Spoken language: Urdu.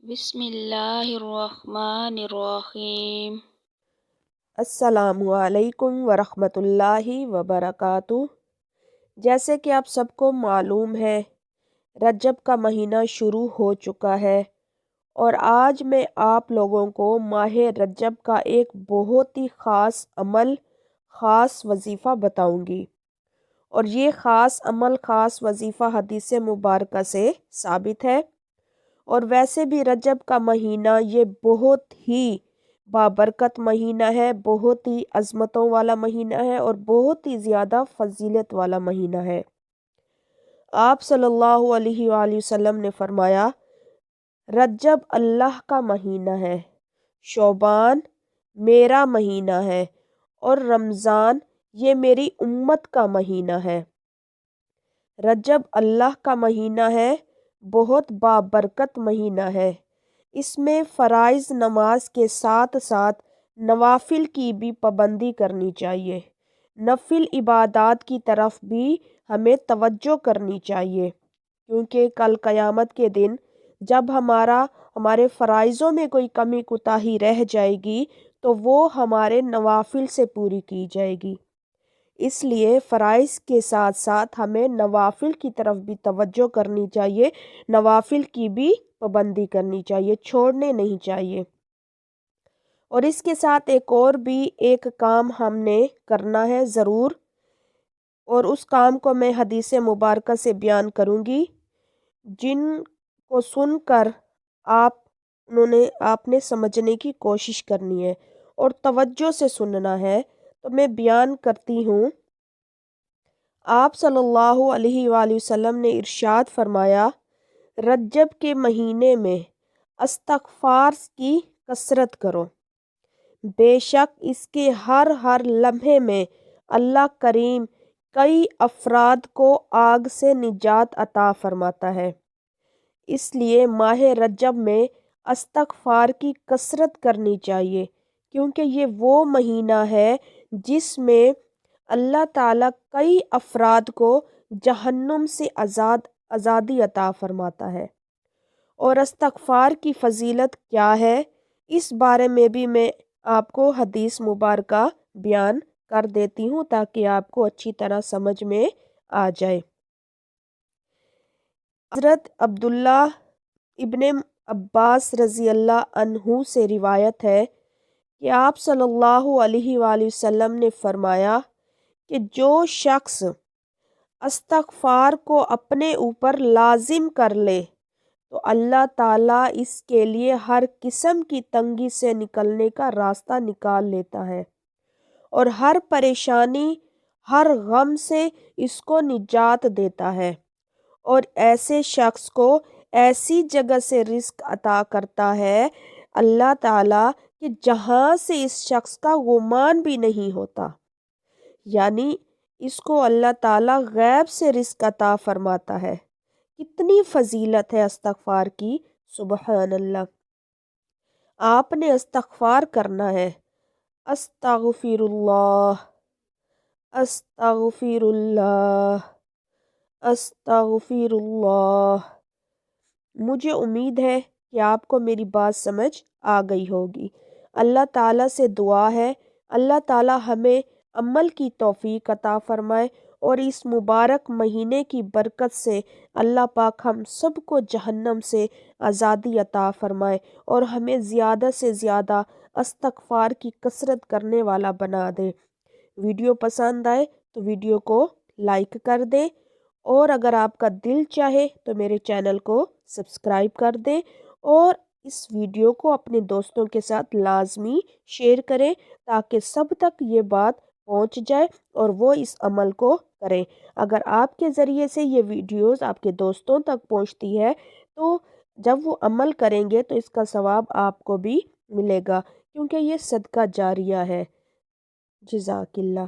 بسم اللہ الرحمن الرحیم۔ السلام علیکم ورحمۃ اللہ وبرکاتہ۔ جیسے کہ آپ سب کو معلوم ہے، رجب کا مہینہ شروع ہو چکا ہے اور آج میں آپ لوگوں کو ماہ رجب کا ایک بہت ہی خاص عمل، خاص وظیفہ بتاؤں گی، اور یہ خاص عمل، خاص وظیفہ حدیث مبارکہ سے ثابت ہے۔ اور ویسے بھی رجب کا مہینہ یہ بہت ہی بابرکت مہینہ ہے، بہت ہی عظمتوں والا مہینہ ہے اور بہت ہی زیادہ فضیلت والا مہینہ ہے۔ آپ صلی اللہ علیہ وآلہ وسلم نے فرمایا، رجب اللہ کا مہینہ ہے، شعبان میرا مہینہ ہے اور رمضان یہ میری امت کا مہینہ ہے۔ رجب اللہ کا مہینہ ہے، بہت بابرکت مہینہ ہے۔ اس میں فرائض نماز کے ساتھ ساتھ نوافل کی بھی پابندی کرنی چاہیے، نفل عبادات کی طرف بھی ہمیں توجہ کرنی چاہیے، کیونکہ کل قیامت کے دن جب ہمارے فرائضوں میں کوئی کمی کوتاہی رہ جائے گی تو وہ ہمارے نوافل سے پوری کی جائے گی۔ اس لیے فرائض کے ساتھ ساتھ ہمیں نوافل کی طرف بھی توجہ کرنی چاہیے، نوافل کی بھی پابندی کرنی چاہیے، چھوڑنے نہیں چاہیے۔ اور اس کے ساتھ ایک کام ہم نے کرنا ہے ضرور، اور اس کام کو میں حدیث مبارکہ سے بیان کروں گی، جن کو سن کر آپ نے سمجھنے کی کوشش کرنی ہے اور توجہ سے سننا ہے۔ تو میں بیان کرتی ہوں۔ آپ صلی اللہ علیہ وآلہ وسلم نے ارشاد فرمایا، رجب کے مہینے میں استغفار کی کثرت کرو، بے شک اس کے ہر لمحے میں اللہ کریم کئی افراد کو آگ سے نجات عطا فرماتا ہے۔ اس لیے ماہ رجب میں استغفار کی کثرت کرنی چاہیے، کیونکہ یہ وہ مہینہ ہے جس میں اللہ تعالیٰ کئی افراد کو جہنم سے آزادی عطا فرماتا ہے۔ اور استغفار کی فضیلت کیا ہے، اس بارے میں بھی میں آپ کو حدیث مبارکہ بیان کر دیتی ہوں تاکہ آپ کو اچھی طرح سمجھ میں آ جائے۔ حضرت عبداللہ ابن عباس رضی اللہ عنہ سے روایت ہے کہ آپ صلی اللہ علیہ وآلہ وسلم نے فرمایا کہ جو شخص استغفار کو اپنے اوپر لازم کر لے تو اللہ تعالیٰ اس کے لیے ہر قسم کی تنگی سے نکلنے کا راستہ نکال لیتا ہے اور ہر پریشانی، ہر غم سے اس کو نجات دیتا ہے، اور ایسے شخص کو ایسی جگہ سے رزق عطا کرتا ہے اللہ تعالیٰ کہ جہاں سے اس شخص کا گمان بھی نہیں ہوتا، یعنی اس کو اللہ تعالیٰ غیب سے رزق عطا فرماتا ہے۔ کتنی فضیلت ہے استغفار کی، سبحان اللہ۔ آپ نے استغفار کرنا ہے، استغفر اللہ، استغفر اللہ، استغفر اللہ۔ مجھے امید ہے کہ آپ کو میری بات سمجھ آ گئی ہوگی۔ اللہ تعالیٰ سے دعا ہے، اللہ تعالیٰ ہمیں عمل کی توفیق عطا فرمائے اور اس مبارک مہینے کی برکت سے اللہ پاک ہم سب کو جہنم سے آزادی عطا فرمائے اور ہمیں زیادہ سے زیادہ استغفار کی کثرت کرنے والا بنا دے۔ ویڈیو پسند آئے تو ویڈیو کو لائک کر دیں، اور اگر آپ کا دل چاہے تو میرے چینل کو سبسکرائب کر دیں، اور اس ویڈیو کو اپنے دوستوں کے ساتھ لازمی شیئر کریں تاکہ سب تک یہ بات پہنچ جائے اور وہ اس عمل کو کریں۔ اگر آپ کے ذریعے سے یہ ویڈیوز آپ کے دوستوں تک پہنچتی ہے تو جب وہ عمل کریں گے تو اس کا ثواب آپ کو بھی ملے گا، کیونکہ یہ صدقہ جاریہ ہے۔ جزاک اللہ۔